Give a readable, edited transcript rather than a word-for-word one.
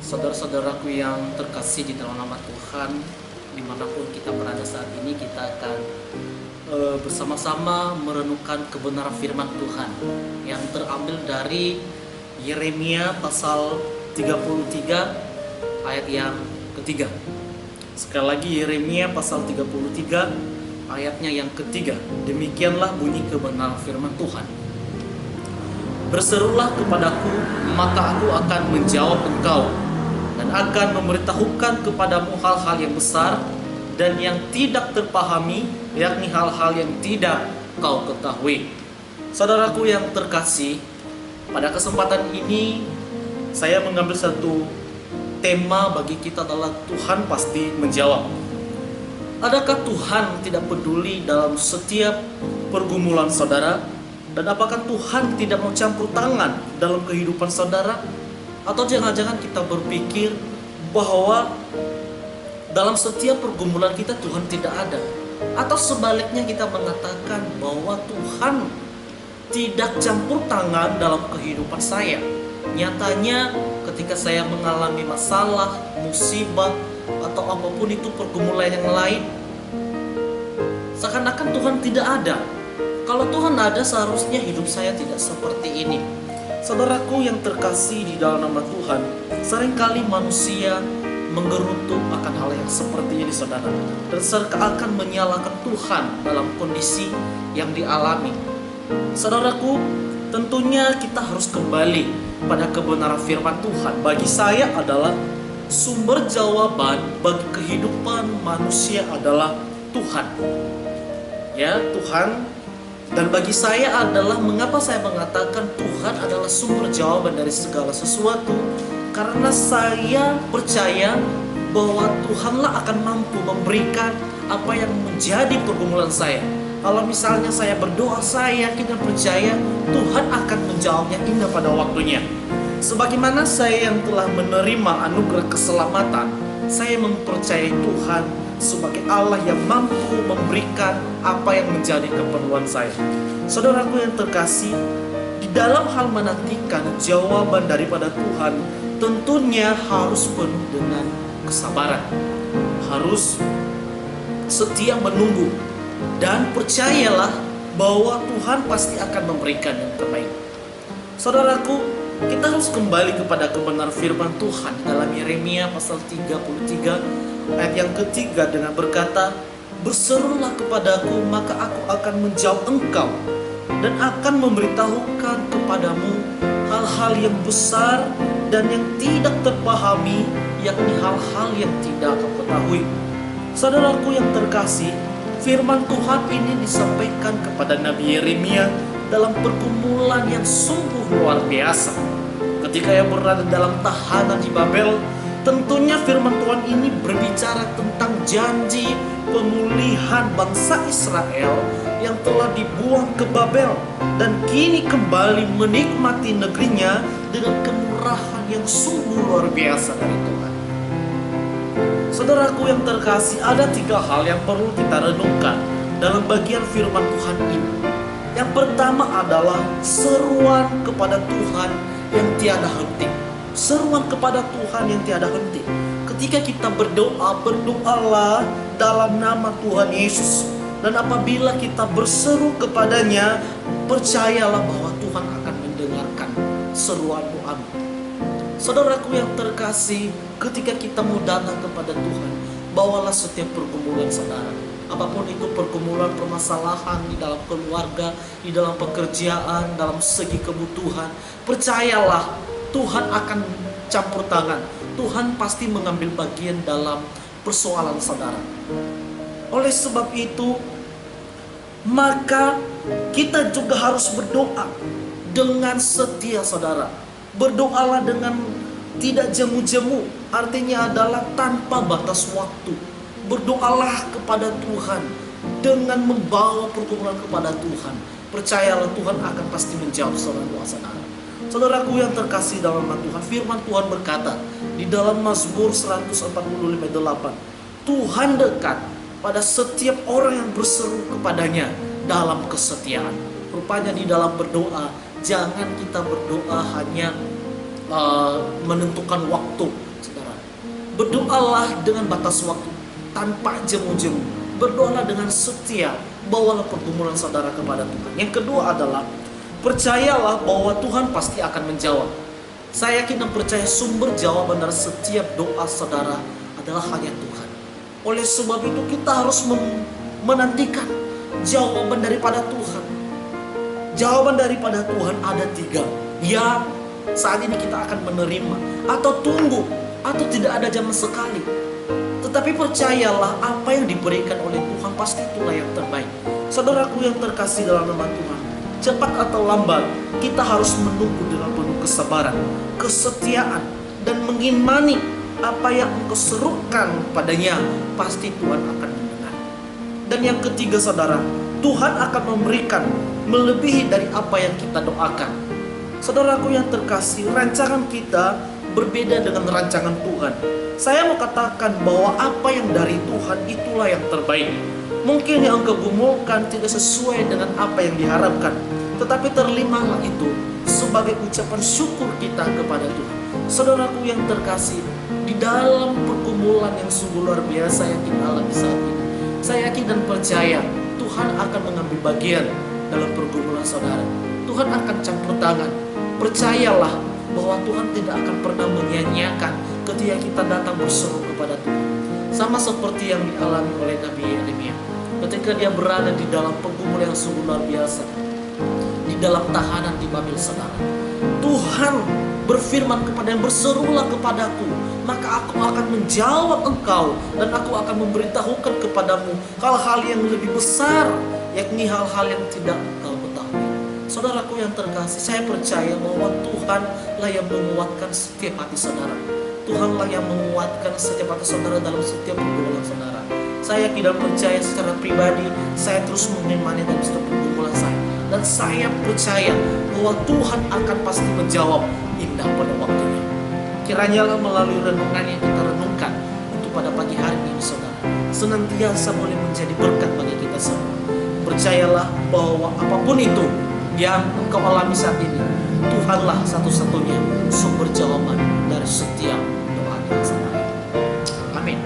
Saudara-saudaraku yang terkasih di dalam nama Tuhan, dimanapun kita berada saat ini, kita akan bersama-sama merenungkan kebenaran firman Tuhan yang terambil dari Yeremia pasal 33 ayat yang ketiga. Sekali lagi, Yeremia pasal 33 ayatnya yang ketiga. Demikianlah bunyi kebenaran firman Tuhan. Berserulah kepadaku, maka aku akan menjawab engkau, dan akan memberitahukan kepadamu hal-hal yang besar dan yang tidak terpahami, yakni hal-hal yang tidak kau ketahui. Saudaraku yang terkasih, pada kesempatan ini saya mengambil satu tema bagi kita adalah Tuhan pasti menjawab. Adakah Tuhan tidak peduli dalam setiap pergumulan saudara? Dan apakah Tuhan tidak mau campur tangan dalam kehidupan saudara? Atau jangan-jangan kita berpikir bahwa dalam setiap pergumulan kita Tuhan tidak ada? Atau sebaliknya kita mengatakan bahwa Tuhan tidak campur tangan dalam kehidupan saya? Nyatanya ketika saya mengalami masalah, musibah, atau apapun itu pergumulan yang lain, seakan-akan Tuhan tidak ada. Kalau Tuhan ada, seharusnya hidup saya tidak seperti ini. Saudaraku yang terkasih di dalam nama Tuhan, seringkali manusia menggerutu akan hal yang seperti ini, saudara, dan seakan menyalahkan Tuhan dalam kondisi yang dialami. Saudaraku, tentunya kita harus kembali pada kebenaran firman Tuhan. Bagi saya adalah sumber jawaban bagi kehidupan manusia adalah Tuhan. Ya, Tuhan. Dan bagi saya adalah mengapa saya mengatakan Tuhan adalah sumber jawaban dari segala sesuatu. Karena saya percaya bahwa Tuhanlah akan mampu memberikan apa yang menjadi pergumulan saya. Kalau misalnya saya berdoa, saya yakin dan percaya Tuhan akan menjawabnya indah pada waktunya. Sebagaimana saya yang telah menerima anugerah keselamatan, saya mempercayai Tuhan sebagai Allah yang mampu memberikan apa yang menjadi keperluan saya. Saudaraku yang terkasih, di dalam hal menantikan jawaban daripada Tuhan, tentunya harus penuh dengan kesabaran, harus setia menunggu, dan percayalah bahwa Tuhan pasti akan memberikan yang terbaik. Saudaraku, kita harus kembali kepada kebenaran firman Tuhan dalam Yeremia pasal 33 ayat yang ketiga dengan berkata, berserulah kepadaku, maka aku akan menjawab engkau, dan akan memberitahukan kepadamu hal-hal yang besar dan yang tidak terpahami, yakni hal-hal yang tidak kau ketahui. Saudaraku yang terkasih, firman Tuhan ini disampaikan kepada Nabi Yeremia dalam pergumulan yang sungguh luar biasa. Ketika ia berada dalam tahanan di Babel, tentunya firman Tuhan ini berbicara tentang janji pemulihan bangsa Israel yang telah dibuang ke Babel dan kini kembali menikmati negerinya dengan kemurahan yang sungguh luar biasa dari Tuhan. Saudaraku yang terkasih, ada 3 hal yang perlu kita renungkan dalam bagian firman Tuhan ini. Yang pertama adalah seruan kepada Tuhan yang tiada henti. Seruan kepada Tuhan yang tiada henti. Ketika kita berdoa, berdoalah dalam nama Tuhan Yesus. Dan apabila kita berseru kepadanya, percayalah bahwa Tuhan akan mendengarkan seruan doamu. Saudaraku yang terkasih, ketika kita mau datang kepada Tuhan, bawalah setiap pergumulan saudara. Apapun itu pergumulan, permasalahan di dalam keluarga, di dalam pekerjaan, dalam segi kebutuhan, percayalah Tuhan akan campur tangan. Tuhan pasti mengambil bagian dalam persoalan saudara. Oleh sebab itu, maka kita juga harus berdoa dengan setia, saudara. Berdoalah dengan tidak jemu-jemu, artinya adalah tanpa batas waktu. Berdoalah kepada Tuhan dengan membawa pergumulan kepada Tuhan. Percayalah Tuhan akan pasti menjawab doa saudara. Saudaraku yang terkasih dalam nama Tuhan, firman Tuhan berkata di dalam Mazmur 145:8, Tuhan dekat pada setiap orang yang berseru kepadanya dalam kesetiaan. Rupanya di dalam berdoa, jangan kita berdoa hanya menentukan waktu. Berdoalah dengan batas waktu, tanpa jemu-jemu. Berdoalah dengan setia. Bawalah pergumulan saudara kepada Tuhan. Yang kedua adalah percayalah bahwa Tuhan pasti akan menjawab. Saya yakin dan percaya sumber jawaban dari setiap doa saudara adalah hanya Tuhan. Oleh sebab itu kita harus menantikan jawaban daripada Tuhan. Jawaban daripada Tuhan ada 3. Ya, saat ini kita akan menerima, atau tunggu, atau tidak ada zaman sekali. Tetapi percayalah apa yang diberikan oleh Tuhan pasti itulah yang terbaik. Saudaraku yang terkasih dalam nama Tuhan, cepat atau lambat kita harus menunggu dengan penuh kesabaran, kesetiaan, dan mengimani apa yang engkau serukan padanya, pasti Tuhan akan mendengar. Dan yang ketiga saudara, Tuhan akan memberikan melebihi dari apa yang kita doakan. Saudaraku yang terkasih, rancangan kita berbeda dengan rancangan Tuhan. Saya mau katakan bahwa apa yang dari Tuhan itulah yang terbaik. Mungkin yang engkau gumulkan tidak sesuai dengan apa yang diharapkan, tetapi terlimalah itu sebagai ucapan syukur kita kepada Tuhan. Saudaraku yang terkasih, di dalam pergumulan yang sungguh luar biasa yang kita alami saat ini, saya yakin dan percaya Tuhan akan mengambil bagian dalam pergumulan saudara. Tuhan akan campur tangan. Percayalah bahwa Tuhan tidak akan pernah menyia-nyiakan ketika kita datang berseru kepada Tuhan. Sama seperti yang dialami oleh Nabi Yeremia ketika dia berada di dalam pergumulan yang sungguh luar biasa, di dalam tahanan di Babel saudara. Tuhan berfirman kepada yang berserulah kepadaku, maka aku akan menjawab engkau, dan aku akan memberitahukan kepadamu hal-hal yang lebih besar, yakni hal-hal yang tidak engkau ketahui. Saudaraku yang terkasih, saya percaya bahwa Tuhanlah yang menguatkan setiap hati saudara. Tuhanlah yang menguatkan setiap hati saudara dalam setiap pergumulan saudara. Saya tidak percaya secara pribadi, saya terus mengimani dalam setiap pergumulan saya. Dan saya percaya bahwa Tuhan akan pasti menjawab indah pada waktunya. Kiranya melalui renungan yang kita renungkan untuk pada pagi hari ini saudara, senantiasa boleh menjadi berkat bagi kita semua. Percayalah bahwa apapun itu yang engkau alami saat ini, Tuhanlah satu-satunya sumber jawaban dari setiap doa kita saudara. Amin.